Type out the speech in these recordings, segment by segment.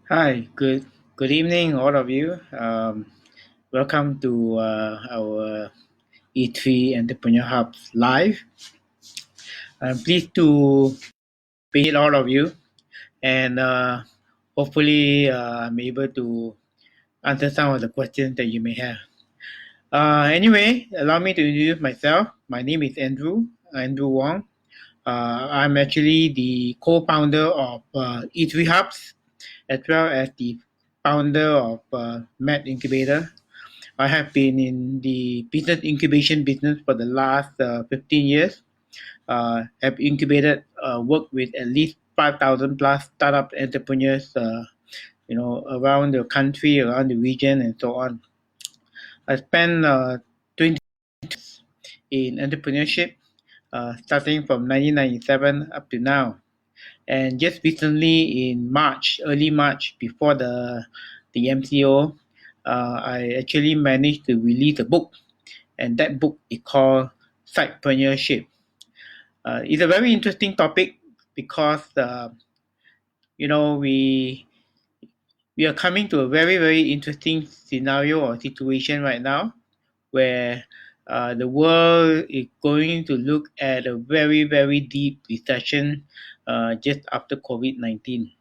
Hi, good evening, all of you. Welcome to our E3 Entrepreneur Hubs live. I'm pleased to be with all of you, and hopefully, I'm able to answer some of the questions that you may have. Anyway, allow me to introduce myself. My name is Andrew Wong. I'm actually the co-founder of E3 Hubs, as well as the founder of Med Incubator. I have been in the business incubation business for the last 15 years. Have incubated, worked with at least 5,000 plus startup entrepreneurs, around the country, around the region, and so on. I spent 20 in entrepreneurship, starting from 1997 up to now. And just recently, in March, early March, before the MCO, I actually managed to release a book, and that book is called Sidepreneurship. It's a very interesting topic because you know we we are coming to a very interesting scenario or situation right now where the world is going to look at a very deep recession just after COVID-19.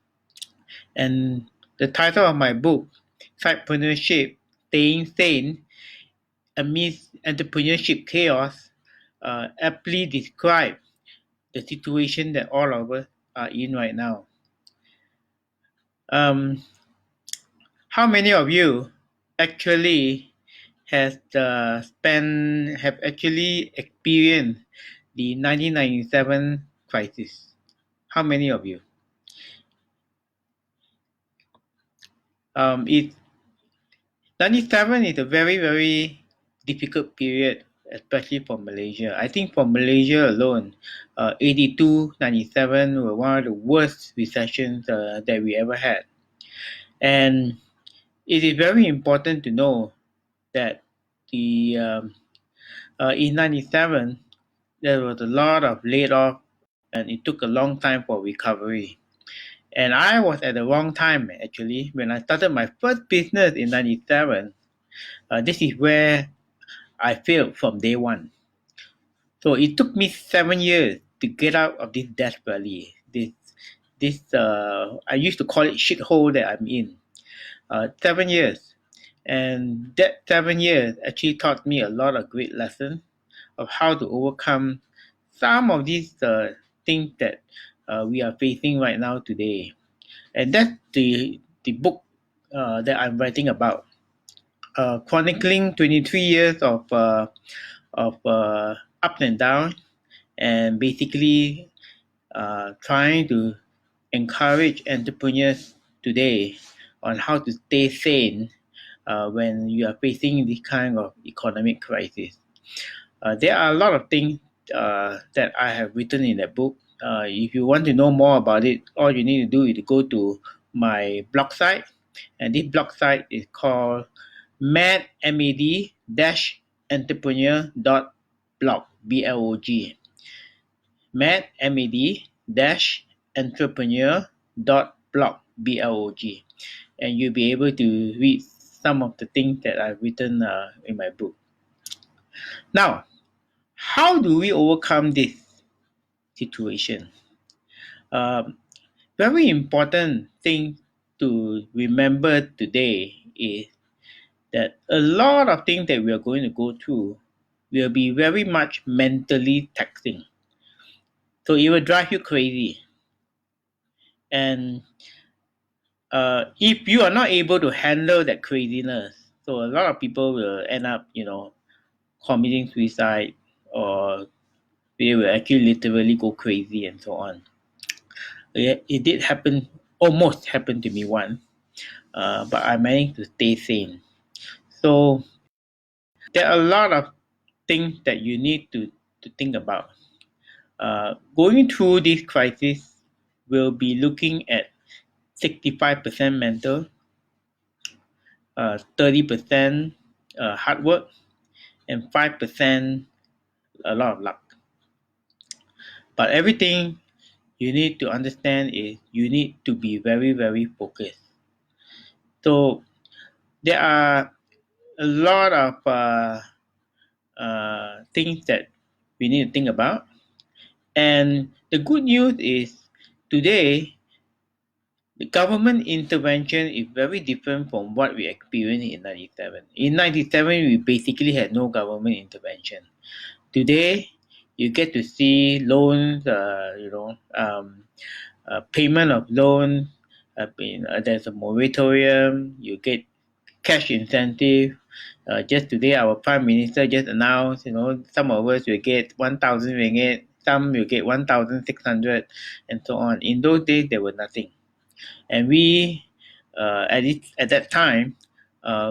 And the title of my book, Sidepreneurship: Staying Sane Amidst Entrepreneurship Chaos, aptly describe the situation that all of us are in right now. Um, how many of you actually have actually experienced the 1997 crisis? How many of you? It 97 is a very difficult period, especially for Malaysia. I think for Malaysia alone, 82, 97 were one of the worst recessions that we ever had. And it is very important to know that the in 97, there was a lot of laid off and it took a long time for recovery. And I was at the wrong time actually. When I started my first business in 97, this is where I failed from day one. So it took me 7 years to get out of this death valley. This I used to call it shithole that I'm in. 7 years, and that 7 years actually taught me a lot of great lessons of how to overcome some of these things that we are facing right now today. And that's the book that I'm writing about, chronicling 23 years of ups and downs, and basically trying to encourage entrepreneurs today on how to stay sane when you are facing this kind of economic crisis. There are a lot of things that I have written in that book. If you want to know more about it, all you need to do is to go to my blog site, and this blog site is called mad dash entrepreneur dot blog blog mad dash entrepreneur dot blog blog, and you'll be able to read some of the things that I've written in my book. Now, how do we overcome this situation? Um, Very important thing to remember today is that a lot of things that we are going to go through will be very much mentally taxing. So it will drive you crazy. And if you are not able to handle that craziness, so a lot of people will end up, committing suicide, or they will actually literally go crazy and so on. It did happen, almost happened to me once, but I managed to stay sane. So there are a lot of things that you need to think about. Going through this crisis will be looking at 65% mental, 30% hard work, and 5% a lot of luck. But everything you need to understand is you need to be very focused. So there are a lot of things that we need to think about. And the good news is today the government intervention is very different from what we experienced in 97. In 97, we basically had no government intervention. Today, you get to see loans, payment of loan. There's a moratorium. You get cash incentive. Just today, our prime minister just announced, some of us will get 1,000 ringgit, some will get 1,600, and so on. In those days, there was nothing, and we, at that time,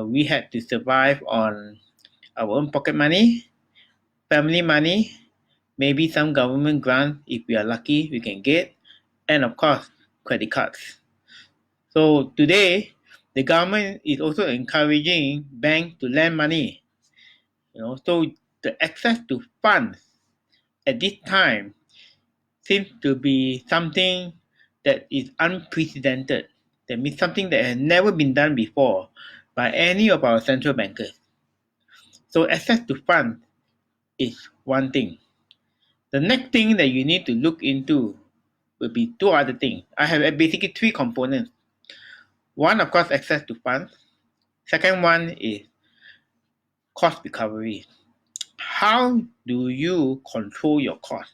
we had to survive on our own pocket money, family money, maybe some government grant if we are lucky we can get, and of course credit cards. So today the government is also encouraging banks to lend money. So the access to funds at this time seems to be something that is unprecedented. That means something that has never been done before by any of our central bankers. So access to funds is one thing. The next thing that you need to look into will be two other things. I have basically three components. One, of course, access to funds. Second one is cost recovery. How do you control your costs?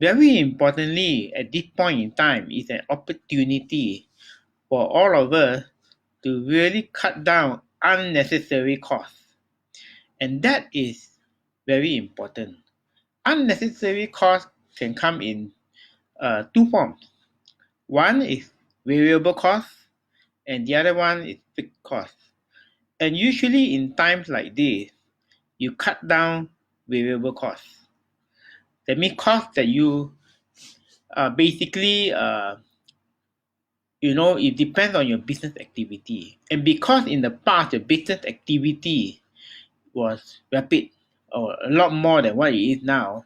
Very importantly, at this point in time, is an opportunity for all of us to really cut down unnecessary costs. And that is very important. Unnecessary costs can come in two forms. One is variable cost, and the other one is fixed cost. And usually in times like this, you cut down variable costs. That means costs that you basically, it depends on your business activity. And because in the past, your business activity was rapid or a lot more than what it is now,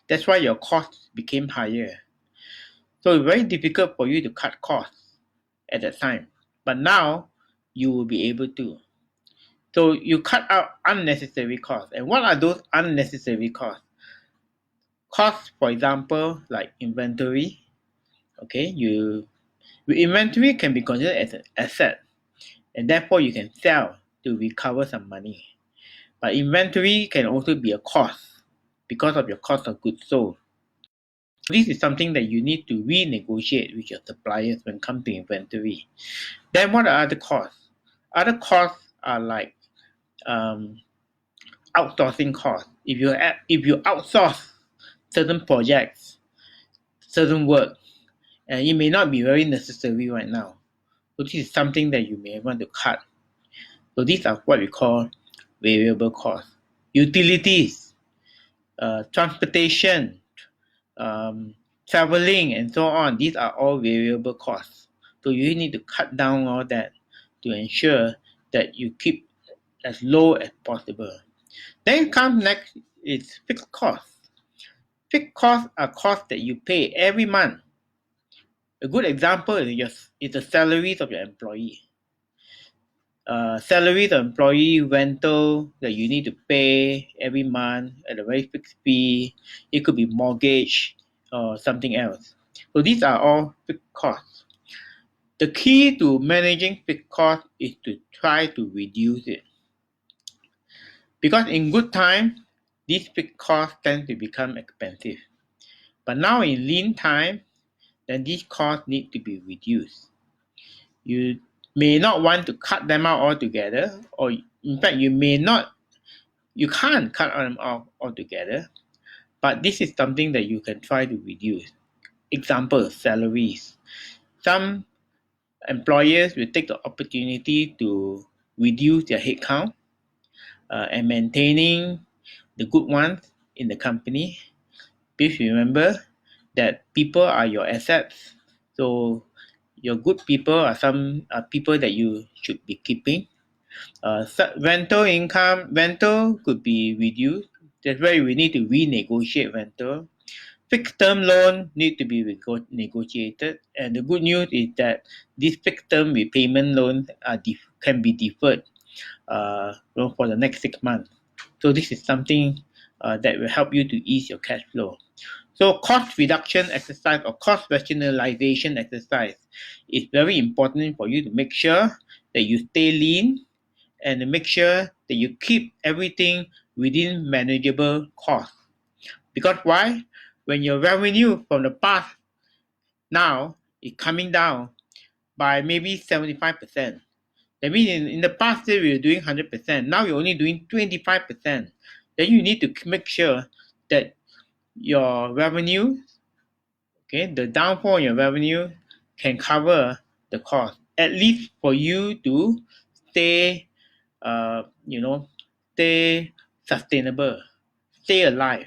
that's why your costs became higher. So it's very difficult for you to cut costs at that time. But now you will be able to. So you cut out unnecessary costs. And what are those unnecessary costs? Costs, for example, like inventory. Okay, inventory can be considered as an asset, and therefore you can sell to recover some money. But inventory can also be a cost because of your cost of goods sold. This is something that you need to renegotiate with your suppliers when it comes to inventory. Then what are other costs? Other costs are like outsourcing costs. If you outsource certain projects, certain work, and it may not be very necessary right now. So this is something that you may want to cut. So these are what we call variable costs. Utilities, transportation, traveling, and so on. These are all variable costs. So you need to cut down all that to ensure that you keep as low as possible. Then comes next is fixed costs. Fixed costs are costs that you pay every month. A good example is the salaries of your employee. Salaries of employee, rental that you need to pay every month at a very fixed fee. It could be mortgage or something else. So these are all fixed costs. The key to managing fixed costs is to try to reduce it. Because in good times, these fixed costs tend to become expensive. But now in lean time, then these costs need to be reduced. You may not want to cut them out altogether, or in fact, you can't cut them out altogether, but this is something that you can try to reduce. Example, salaries. Some employers will take the opportunity to reduce their headcount and maintaining the good ones in the company. Please remember that people are your assets. So your good people are some people that you should be keeping. Rental could be reduced. That's why we need to renegotiate rental. Fixed term loan need to be negotiated, and the good news is that these fixed term repayment loans can be deferred for the next 6 months. So this is something that will help you to ease your cash flow. So cost reduction exercise or cost rationalization exercise is very important for you to make sure that you stay lean and to make sure that you keep everything within manageable cost. Because why? When your revenue from the past now is coming down by maybe 75%. That means in the past year we were doing 100%. Now you're only doing 25%. Then you need to make sure that your revenue, okay, the downfall in your revenue can cover the cost. At least for you to stay, stay sustainable, stay alive.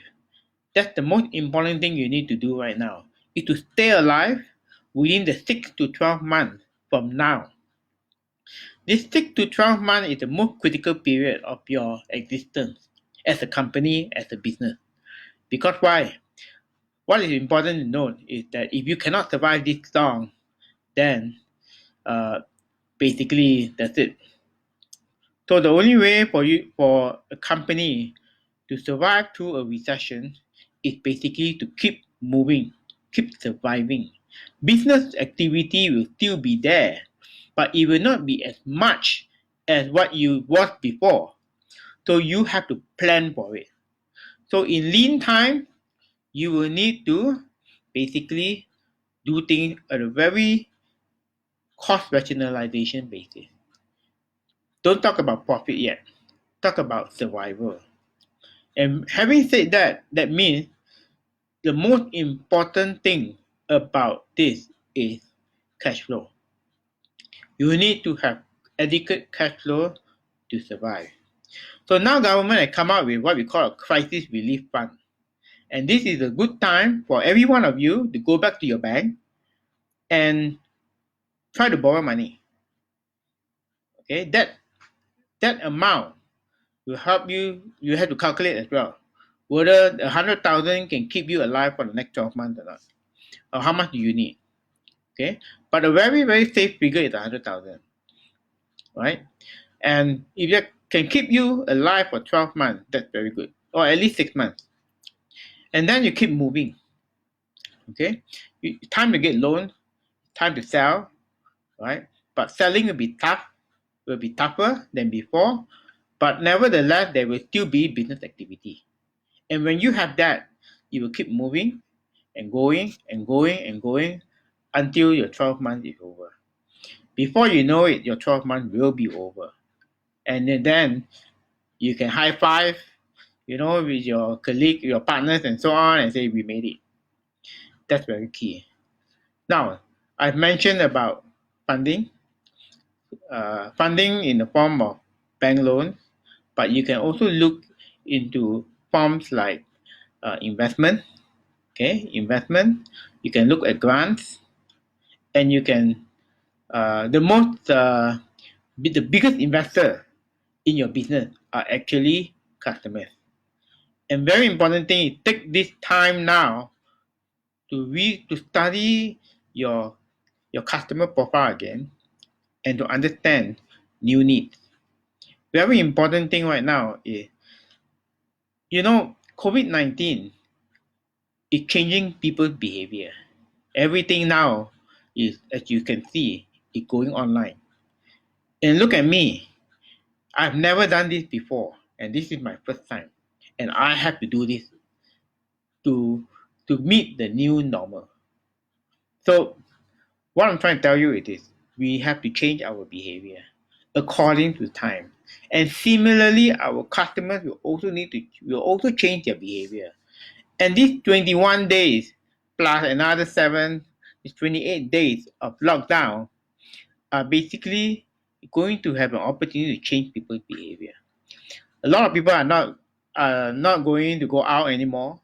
That's the most important thing you need to do right now, is to stay alive within the 6 to 12 months from now. This 6 to 12 months is the most critical period of your existence as a company, as a business. Because why? What is important to note is that if you cannot survive this long, then basically that's it. So the only way for a company to survive through a recession is basically to keep moving, keep surviving. Business activity will still be there, but it will not be as much as what you was before. So you have to plan for it. So in lean time, you will need to basically do things at a very cost rationalization basis. Don't talk about profit yet. Talk about survival. And having said that, that means the most important thing about this is cash flow. You need to have adequate cash flow to survive. So now government has come out with what we call a crisis relief fund. And this is a good time for every one of you to go back to your bank and try to borrow money. Okay, that amount will help you. You have to calculate as well whether 100,000 can keep you alive for the next 12 months or not, or how much do you need. Okay, but a very very safe figure is 100,000, right? And if that can keep you alive for 12 months, that's very good, or at least 6 months. And then you keep moving. Okay, time to get loan, time to sell, right? But selling will be tougher than before, but nevertheless, there will still be business activity. And when you have that, you will keep moving and going and going and going until your 12 months is over. Before you know it, your 12 months will be over. And then you can high five, with your colleague, your partners, and so on, and say, we made it. That's very key. Now, I've mentioned about funding. Funding in the form of bank loans, but you can also look into forms like investment. Okay, investment. You can look at grants, and you can the biggest investor in your business are actually customers. And very important thing is take this time now to study your customer profile again and to understand new needs. Very important thing right now is COVID-19 is changing people's behavior. Everything now is, as you can see, is going online. And look at me. I've never done this before, and this is my first time. And I have to do this to meet the new normal. So what I'm trying to tell you is we have to change our behavior according to time. And similarly, our customers will also change their behavior. And these 21 days plus another 7 is 28 days of lockdown are basically going to have an opportunity to change people's behavior. A lot of people are not going to go out anymore,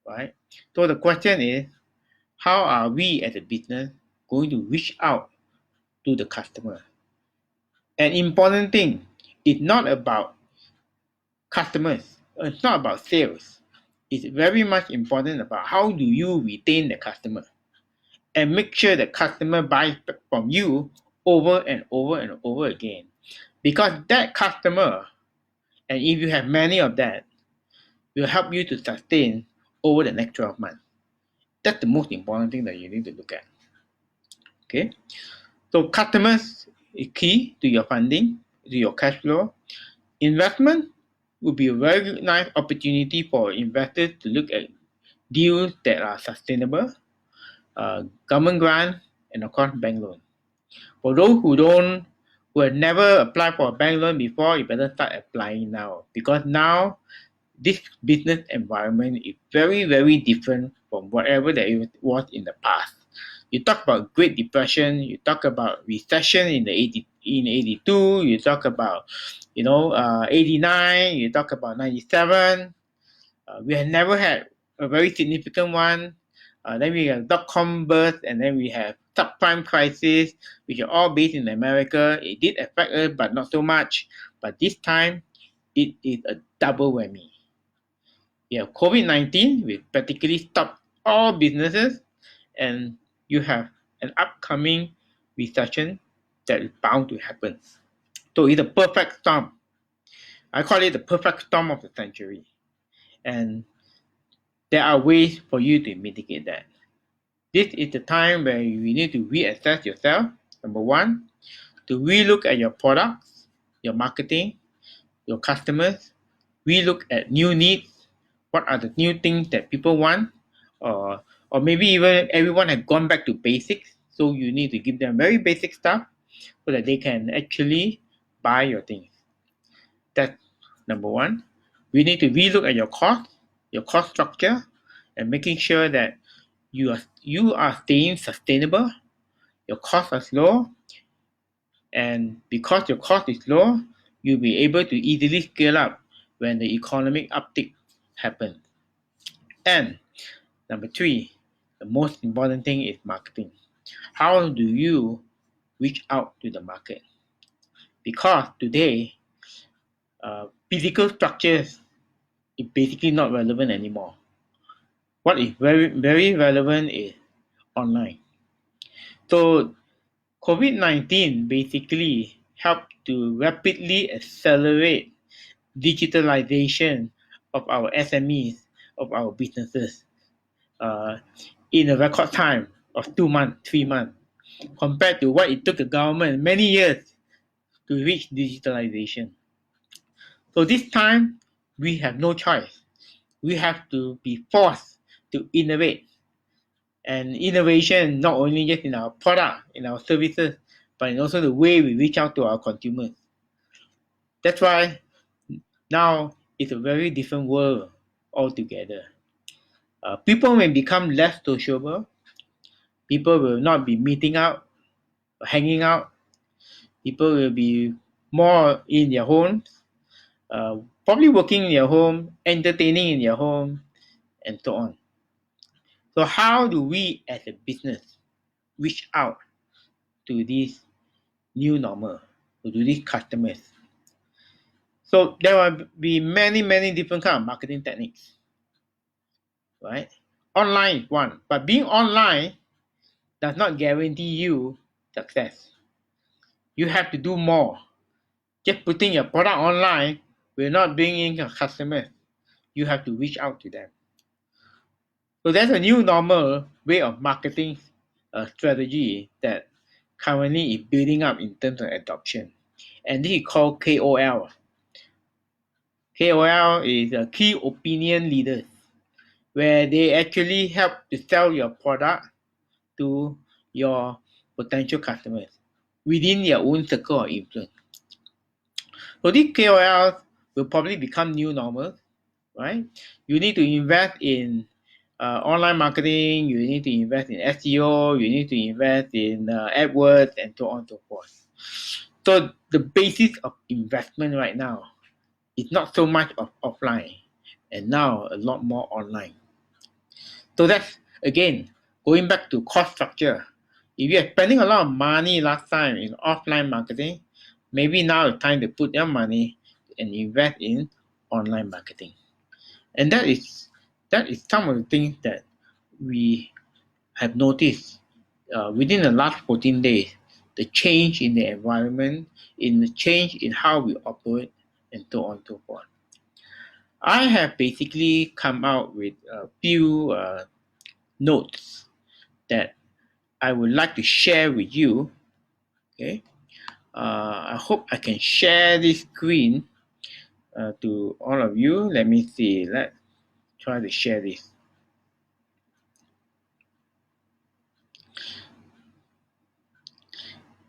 right? So the question is, how are we as a business going to reach out to the customer? An important thing is not about customers. It's not about sales. It's very much important about how do you retain the customer and make sure the customer buys from you over and over and over again. Because that customer, and if you have many of that, will help you to sustain over the next 12 months. That's the most important thing that you need to look at. Okay, so customers is key to your funding, to your cash flow. Investment would be a very nice opportunity for investors to look at deals that are sustainable, government grant, and of course bank loan. For those who have never applied for a bank loan before, you better start applying now, because now this business environment is very, very different from whatever that it was in the past. You talk about Great Depression, you talk about recession in 82, you talk about 89, you talk about 97. We have never had a very significant one. Then we have dot-com burst, and then we have subprime crisis, which are all based in America. It did affect us, but not so much. But this time, it is a double whammy. You have COVID-19, which practically stopped all businesses, and you have an upcoming recession that is bound to happen. So it's a perfect storm. I call it the perfect storm of the century. And there are ways for you to mitigate that. This is the time where you need to reassess yourself. Number one, to relook at your products, your marketing, your customers, relook at new needs. What are the new things that people want? Or maybe even everyone has gone back to basics. So you need to give them very basic stuff so that they can actually buy your things. That's number one. We need to relook at your cost structure, and making sure that you are staying sustainable. Your costs are low, and because your cost is low, you'll be able to easily scale up when the economic uptick happens. And number three, the most important thing is marketing. How do you reach out to the market? Because today, physical structures is basically not relevant anymore. What is very, very relevant is online. So COVID-19 basically helped to rapidly accelerate digitalization of our SMEs, of our businesses, uh, in a record time of 2 months, 3 months, compared to what it took the government many years to reach digitalization. So this time, we have no choice. We have to be forced to innovate. And innovation not only just in our product, in our services, but in also the way we reach out to our consumers. That's why now it's a very different world altogether. People may become less sociable. People will not be meeting out, hanging out. People will be more in their homes, probably working in their home, entertaining in their home, and so on. So how do we as a business reach out to this new normal, to these customers? So there will be many, many different kind of marketing techniques, right? Online is one, but being online does not guarantee you success. You have to do more. Just putting your product online will not bring in your customers. You have to reach out to them. So there's a new normal way of marketing strategy that currently is building up in terms of adoption. And this is called KOL. KOL is a key opinion leaders, where they actually help to sell your product to your potential customers within their own circle of influence. So these KOLs will probably become new normal, right? You need to invest in online marketing, you need to invest in SEO, you need to invest in AdWords, and so on and so forth. So the basis of investment right now is not so much of offline, and now a lot more online. So that's, again, going back to cost structure. If you're spending a lot of money last time in offline marketing, maybe now it's time to put your money and invest in online marketing. And that is That is some of the things that we have noticed within the last 14 days, the change in the environment, in the change in how we operate, and so on and so forth. I have basically come out with a few notes that I would like to share with you. Okay, I hope I can share this screen to all of you. Let me see. Let's try to share this.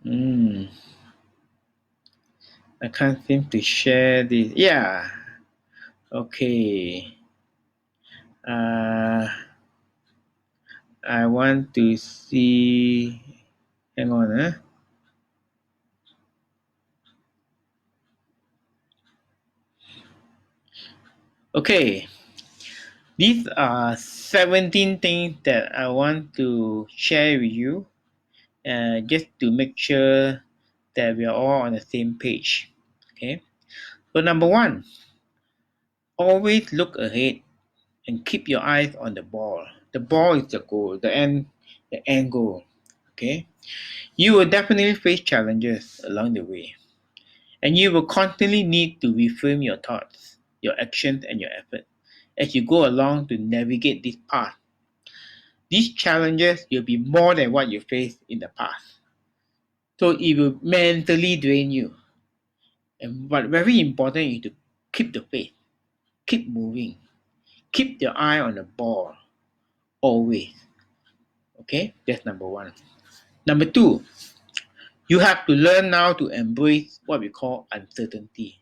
Hmm. I can't seem to share this. Yeah. Okay. Uh, I want to see. Hang on. Okay. These are 17 things that I want to share with you, just to make sure that we are all on the same page. Okay. So number one, always look ahead and keep your eyes on the ball. The ball is the goal, the end goal. Okay. You will definitely face challenges along the way, and you will constantly need to reframe your thoughts, your actions, and your effort as you go along to navigate this path. These challenges will be more than what you faced in the past. So it will mentally drain you. And but very important is to keep the faith, keep moving, keep your eye on the ball always. Okay, that's number one. Number two, you have to learn now to embrace what we call uncertainty.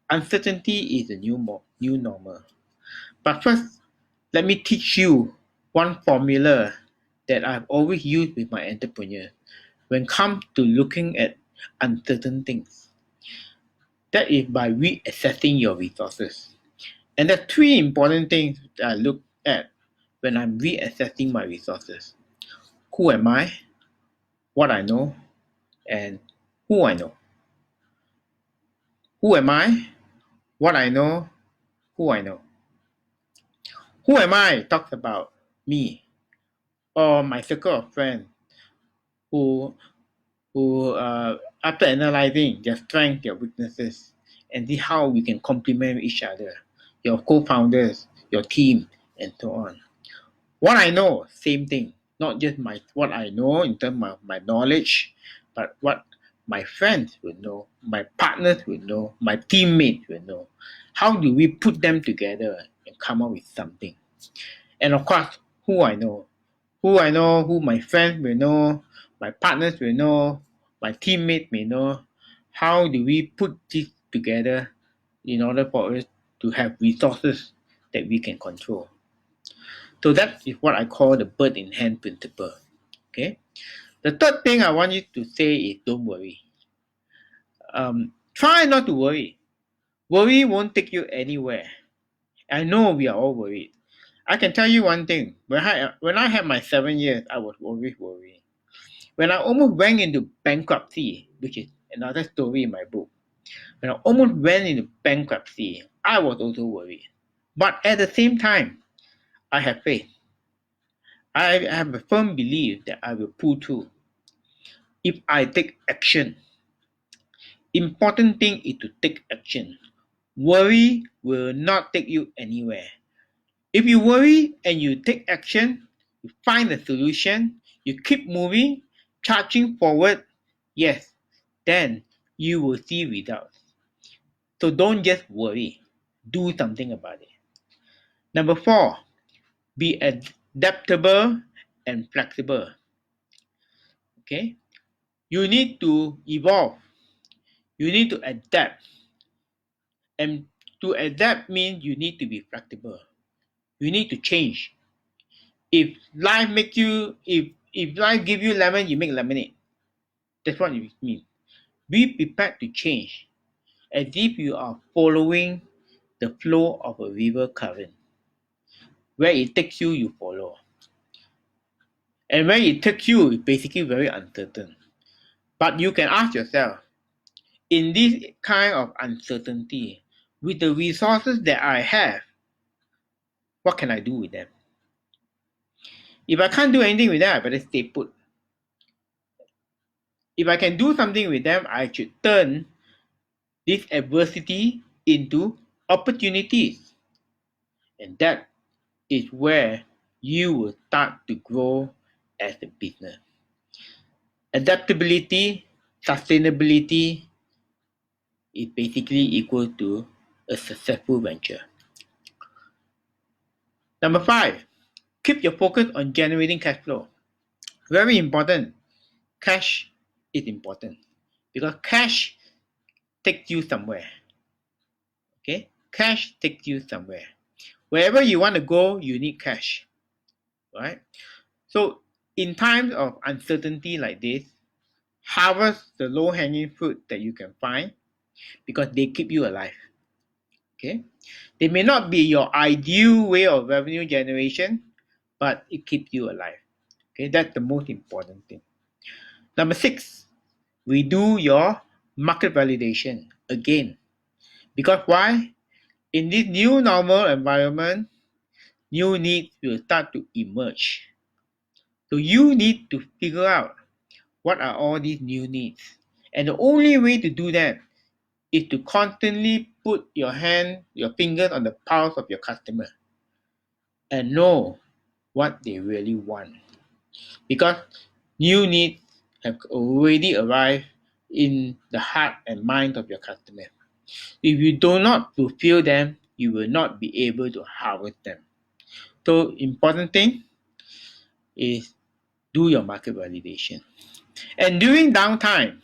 Uncertainty is the new normal. But first, let me teach you one formula that I've always used with my entrepreneurs when it comes to looking at uncertain things. That is by reassessing your resources. And there are three important things that I look at when I'm reassessing my resources. Who am I? What I know? And who I know? Who am I? What I know? Who I know? Who am I talks about me or my circle of friends who after analyzing their strengths, their weaknesses, and see how we can complement each other, your co-founders, your team, and so on. What I know, same thing. Not just what I know in terms of my knowledge, but what my friends will know, my partners will know, my teammates will know. How do we put them together and come up with something? And of course, who I know. Who I know, who my friends will know, my partners will know, my teammates may know. How do we put this together in order for us to have resources that we can control? So that is what I call the bird in hand principle. Okay. The third thing I want you to say is don't worry. Try not to worry. Worry won't take you anywhere. I know we are all worried. I can tell you one thing. When I had my 7 years, I was always worrying. When I almost went into bankruptcy, which is another story in my book, when I almost went into bankruptcy, I was also worried. But at the same time, I have faith. I have a firm belief that I will pull through if I take action. Important thing is to take action. Worry will not take you anywhere. If you worry and you take action, you find a solution, you keep moving, charging forward, yes, then you will see results. So don't just worry, do something about it. Number four, be adaptable and flexible. Okay, you need to evolve, you need to adapt, and to adapt means you need to be flexible. You need to change. If life give you lemon, you make lemonade. That's what it means. Be prepared to change, as if you are following the flow of a river current. Where it takes you, you follow. And where it takes you is basically very uncertain. But you can ask yourself, in this kind of uncertainty, with the resources that I have, what can I do with them? If I can't do anything with them, I better stay put. If I can do something with them, I should turn this adversity into opportunities. And that is where you will start to grow as a business. Adaptability, sustainability is basically equal to a successful venture. Number 5, keep your focus on generating cash flow. Very important. Cash is important because cash takes you somewhere. Okay? Cash takes you somewhere. Wherever you want to go, you need cash. Right? So, in times of uncertainty like this, harvest the low hanging fruit that you can find because they keep you alive. Okay? They may not be your ideal way of revenue generation, but it keeps you alive. Okay, that's the most important thing. Number 6, redo your market validation again. Because why? In this new normal environment, new needs will start to emerge. So you need to figure out what are all these new needs. And the only way to do that is to constantly put your fingers on the pulse of your customer and know what they really want. Because new needs have already arrived in the heart and mind of your customer. If you do not fulfill them, you will not be able to harvest them. So important thing is do your market validation. And during downtime,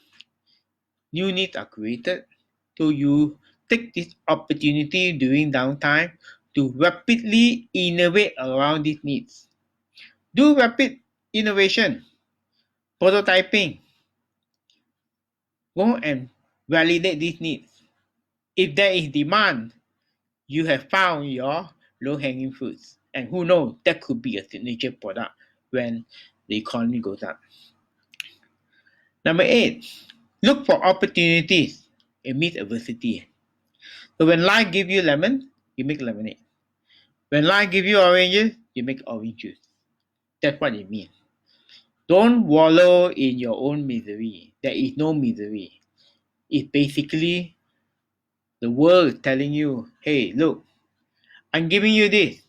new needs are created. So you take this opportunity during downtime to rapidly innovate around these needs. Do rapid innovation, prototyping. Go and validate these needs. If there is demand, you have found your low-hanging fruits. And who knows, that could be a signature product when the economy goes up. Number 8, look for opportunities amidst adversity. So when life gives you lemon, you make lemonade. When life gives you oranges, you make orange juice. That's what it means. Don't wallow in your own misery. There is no misery. It's basically the world is telling you, hey, look, I'm giving you this.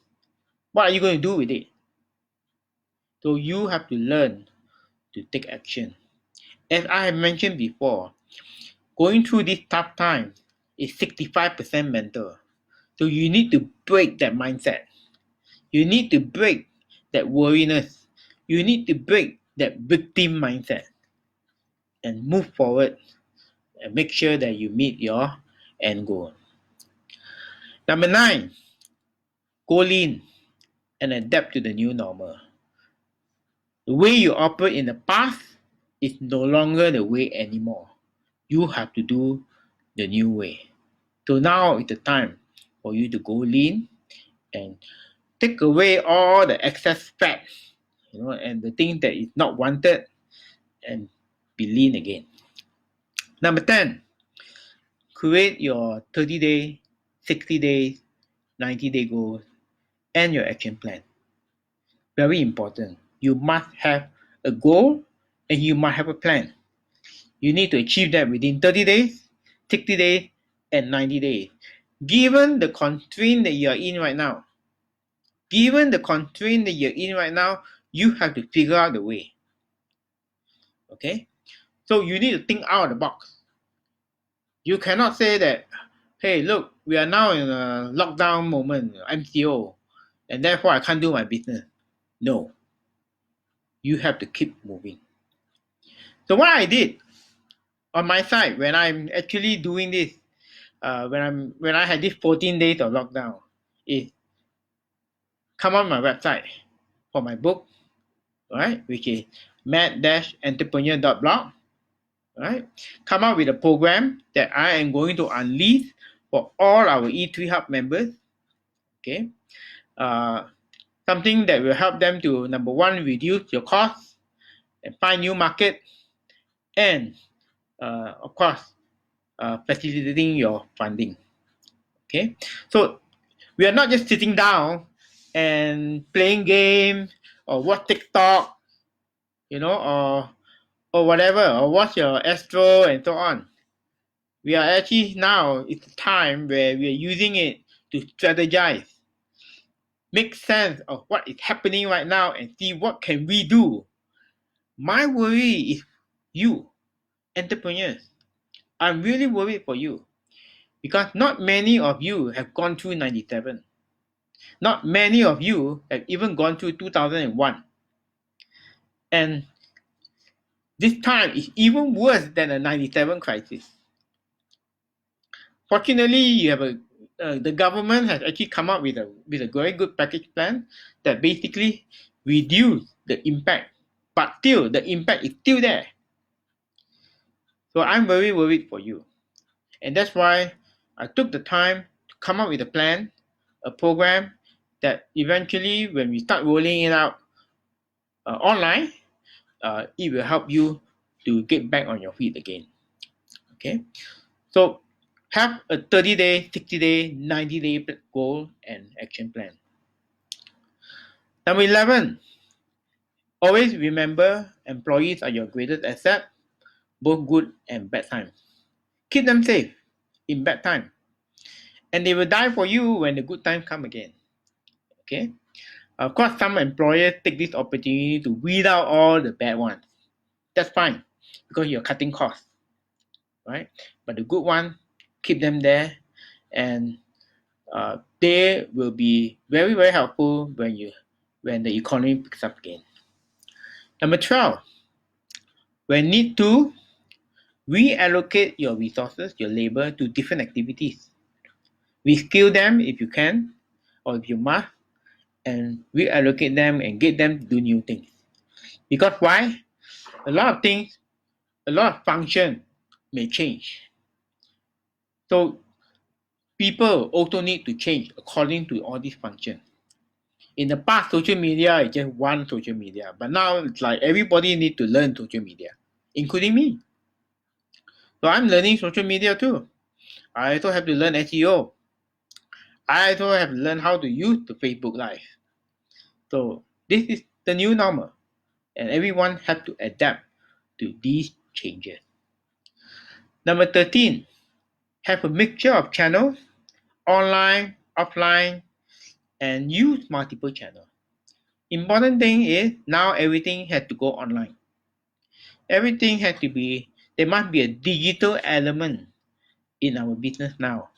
What are you going to do with it? So you have to learn to take action. As I have mentioned before, going through this tough time is 65% mental. So you need to break that mindset. You need to break that worriness. You need to break that victim mindset and move forward and make sure that you meet your end goal. Number 9, go lean and adapt to the new normal. The way you operate in the past is no longer the way anymore. You have to do the new way. So now is the time for you to go lean and take away all the excess fat, and the things that is not wanted, and be lean again. Number 10, create your 30-day, 60 days, 90-day goals and your action plan. Very important. You must have a goal and you must have a plan. You need to achieve that within 30 days, 60 days, and 90 days. Given the constraint that you're in right now, you have to figure out the way. Okay? So you need to think out of the box. You cannot say that, hey, look, we are now in a lockdown moment, MCO, and therefore I can't do my business. No. You have to keep moving. So what I did on my side when I'm actually doing this, when I had this 14 days of lockdown, is come on my website for my book, right, which is mad-entrepreneur.blog, right? Come up with a program that I am going to unleash for all our E3 Hub members, okay? Something that will help them to, number 1, reduce your costs and find new market, and of course, facilitating your funding. Okay, so we are not just sitting down and playing games or watch TikTok, or whatever, or watch your Astro and so on. We are actually now, it's a time where we are using it to strategize, make sense of what is happening right now and see what can we do. My worry is you, entrepreneurs. I'm really worried for you because not many of you have gone through 97. Not many of you have even gone through 2001. And this time is even worse than a 97 crisis. Fortunately, you have the government has actually come up with a very good package plan that basically reduce the impact, but still the impact is still there. So I'm very worried for you, and that's why I took the time to come up with a plan, a program that eventually, when we start rolling it out online, it will help you to get back on your feet again. Okay, so have a 30-day, 60-day, 90-day goal and action plan. Number 11, always remember employees are your greatest asset, both good and bad times. Keep them safe in bad time, and they will die for you when the good time come again. Okay. Of course, some employers take this opportunity to weed out all the bad ones. That's fine because you're cutting costs, right? But the good ones, keep them there, and they will be very, very helpful when the economy picks up again. Number 12, when need to, reallocate your resources, your labor to different activities. Reskill them if you can, or if you must, and reallocate them and get them to do new things. Because why? A lot of things, a lot of function may change. So people also need to change according to all these functions. In the past, social media is just one social media, but now it's like everybody need to learn social media, including me. So I'm learning social media too. I also have to learn SEO. I also have to learn how to use the Facebook Live. So this is the new normal, and everyone has to adapt to these changes. Number 13, have a mixture of channels, online, offline, and use multiple channels. Important thing is now everything has to go online. Everything has to be, there must be a digital element in our business now.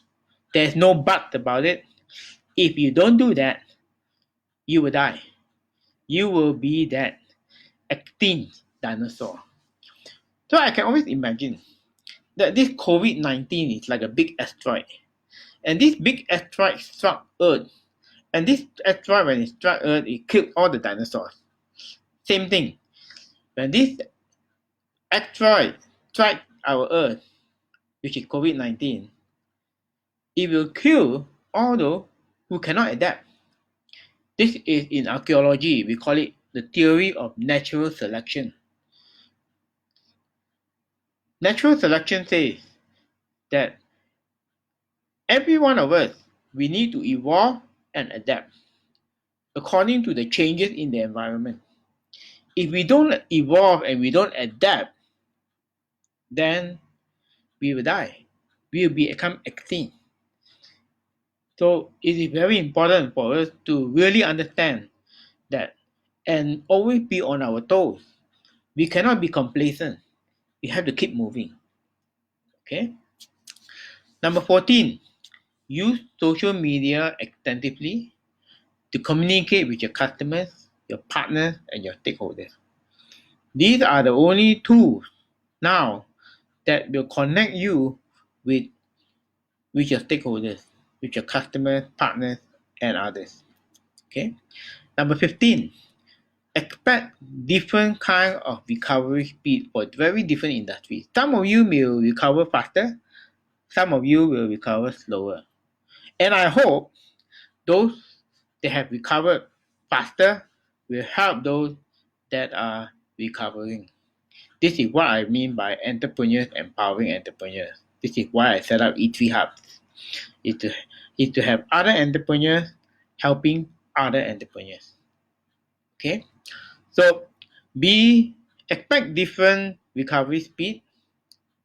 There's no but about it. If you don't do that, you will die. You will be that extinct dinosaur. So I can always imagine that this COVID-19 is like a big asteroid. And this big asteroid struck Earth. And this asteroid, when it struck Earth, it killed all the dinosaurs. Same thing. When this asteroid strike our Earth, which is COVID-19, it will kill all those who cannot adapt. This is in archaeology, we call it the theory of natural selection. Natural selection says that every one of us, we need to evolve and adapt according to the changes in the environment. If we don't evolve and we don't adapt, then we will die. We will become extinct. So it is very important for us to really understand that and always be on our toes. We cannot be complacent. We have to keep moving. Okay. Number 14, use social media extensively to communicate with your customers, your partners, and your stakeholders. These are the only tools now that will connect you with your stakeholders, with your customers, partners, and others. Okay. Number 15, expect different kind of recovery speed for very different industries. Some of you will recover faster, some of you will recover slower. And I hope those that have recovered faster will help those that are recovering. This is what I mean by entrepreneurs empowering entrepreneurs. This is why I set up E3 Hubs. Is to have other entrepreneurs helping other entrepreneurs. Okay, so expect different recovery speed.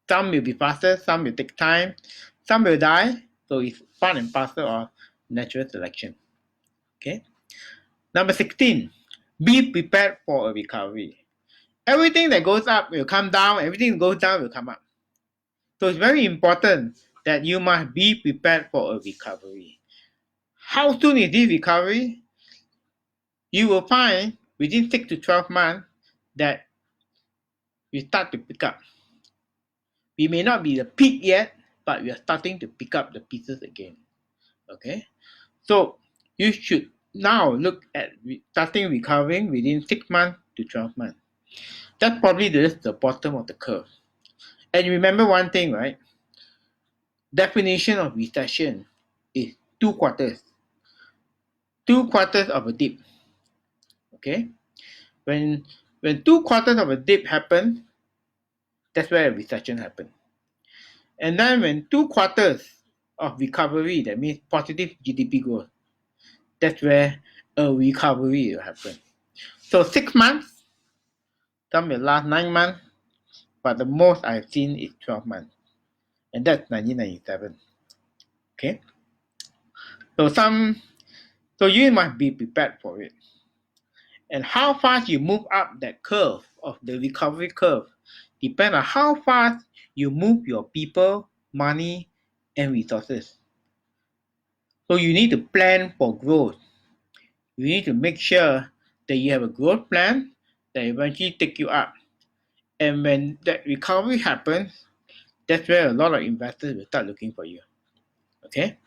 Some will be faster, some will take time, some will die. So it's part and parcel of natural selection. Okay. Number 16, be prepared for a recovery. Everything that goes up will come down, everything that goes down will come up. So it's very important that you must be prepared for a recovery. How soon is this recovery? You will find within 6 to 12 months that we start to pick up. We may not be the peak yet, but we are starting to pick up the pieces again. Okay, so you should now look at starting recovering within 6 months to 12 months. That's probably just the bottom of the curve. And remember one thing, right? Definition of recession is 2 quarters. 2 quarters of a dip. Okay? When 2 quarters of a dip happen, that's where a recession happens. And then when 2 quarters of recovery, that means positive GDP growth, that's where a recovery will happen. So 6 months, some will last 9 months, but the most I've seen is 12 months. And that's 1997. Okay? So you must be prepared for it. And how fast you move up that curve of the recovery curve depends on how fast you move your people, money, and resources. So you need to plan for growth. You need to make sure that you have a growth plan that eventually take you up. And when that recovery happens, that's where a lot of investors will start looking for you. Okay?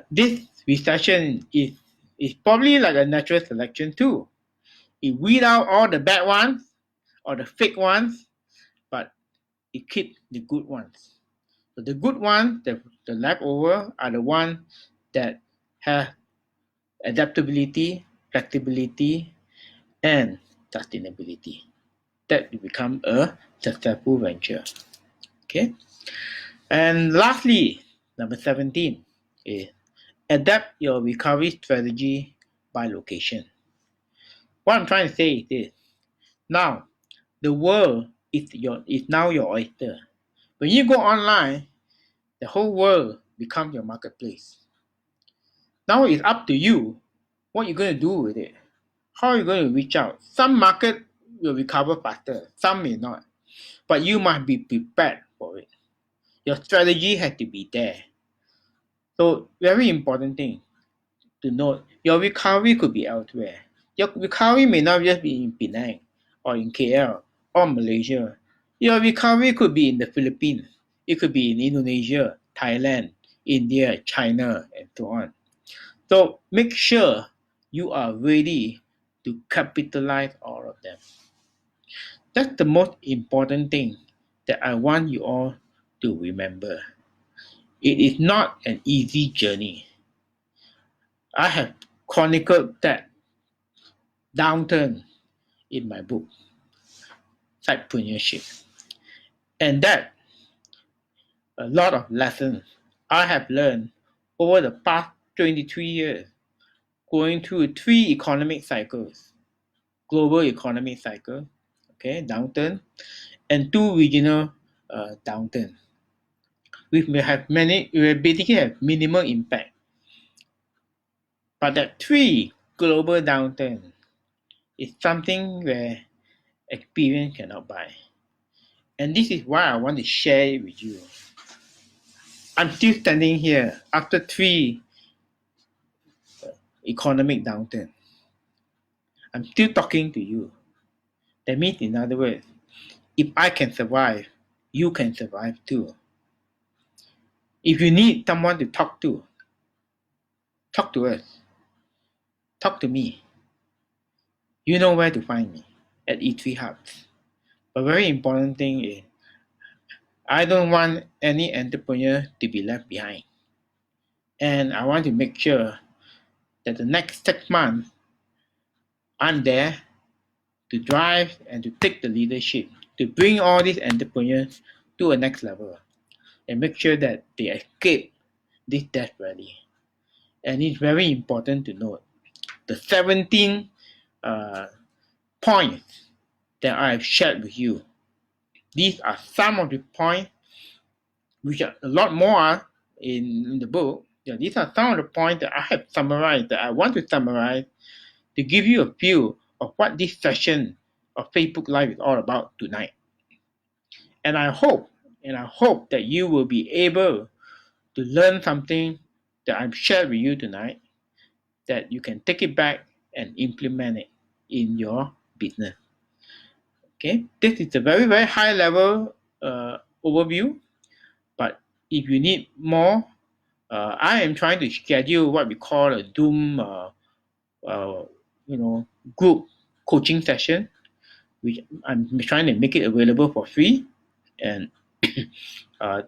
This recession is probably like a natural selection too. It weed out all the bad ones or the fake ones, but it keeps the good ones. So the good ones, the leftover, are the ones that have adaptability, flexibility, and sustainability. That will become a successful venture. Okay. And lastly, number 17 is adapt your recovery strategy by location. What I'm trying to say is this. Now, the world is now your oyster. When you go online, the whole world becomes your marketplace. Now it's up to you what you're going to do with it. How are you going to reach out? Some market will recover faster, some may not. But you must be prepared for it. Your strategy has to be there. So very important thing to note, your recovery could be elsewhere. Your recovery may not just be in Penang or in KL or Malaysia. Your recovery could be in the Philippines. It could be in Indonesia, Thailand, India, China, and so on. So make sure you are ready to capitalize all of them. That's the most important thing that I want you all to remember. It is not an easy journey. I have chronicled that downturn in my book, Sidepreneurship. And that a lot of lessons I have learned over the past 23 years, going through 3 economic cycles, global economic cycle, okay, downturn, and 2 regional downturn. We basically have minimal impact. But that 3 global downturn is something where experience cannot buy. And this is why I want to share it with you. I'm still standing here after 3 economic downturn. I'm still talking to you. That means, in other words, if I can survive, you can survive too. If you need someone to talk to us. Talk to me. You know where to find me at E3 Hubs. But very important thing is, I don't want any entrepreneur to be left behind. And I want to make sure that the next 6 months, I'm there to drive and to take the leadership, to bring all these entrepreneurs to a next level and make sure that they escape this death valley. and it's very important to note the 17 points that I have shared with you. These are some of the points, which are a lot more in the book. Yeah, these are some of the points that I have summarized, that I want to summarize to give you a feel of what this session of Facebook Live is all about tonight. And I hope that you will be able to learn something that I've shared with you tonight, that you can take it back and implement it in your business. Okay, this is a very, very high level overview, but if you need more, I am trying to schedule what we call a Zoom, uh, group coaching session, which I'm trying to make it available for free, and uh,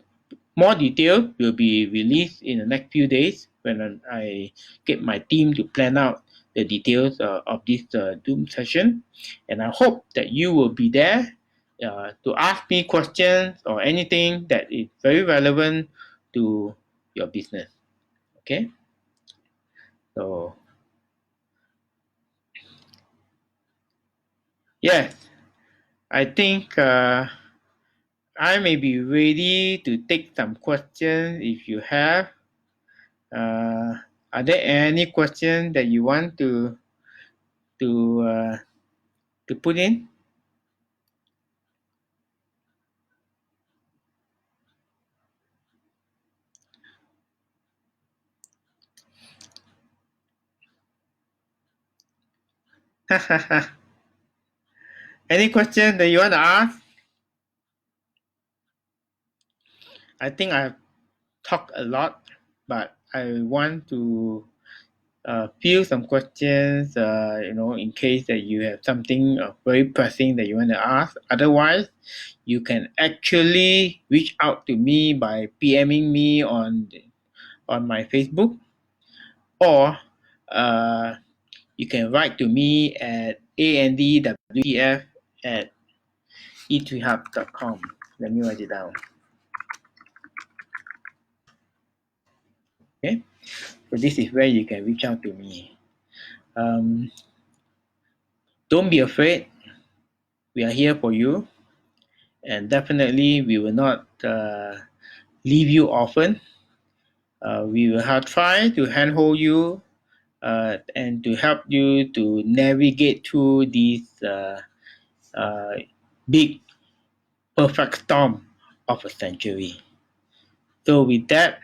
more detail will be released in the next few days when I get my team to plan out the details of this Zoom session. And I hope that you will be there to ask me questions or anything that is very relevant to your business. Okay? So, yes, I think I may be ready to take some questions if you have. Are there any questions that you want to uh, to put in? Any question that you want to ask? I think I've talked a lot, but I want to fill some questions. In case that you have something very pressing that you want to ask. Otherwise, you can actually reach out to me by PMing me on my Facebook, or uh, you can write to me at andwtf at e3hub.com. Let me write it down. Okay, so this is where you can reach out to me. Don't be afraid. We are here for you, and definitely we will not leave you orphan. We will try to handhold you and to help you to navigate through this uh, big perfect storm of a century. So with that,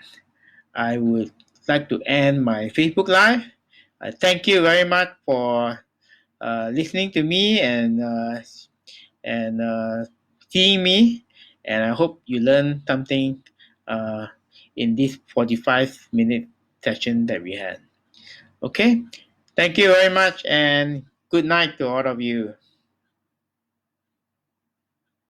I would like to end my Facebook Live. Thank you very much for listening to me and seeing me. And I hope you learned something uh, in this 45-minute session that we had. Okay, thank you very much, and good night to all of you.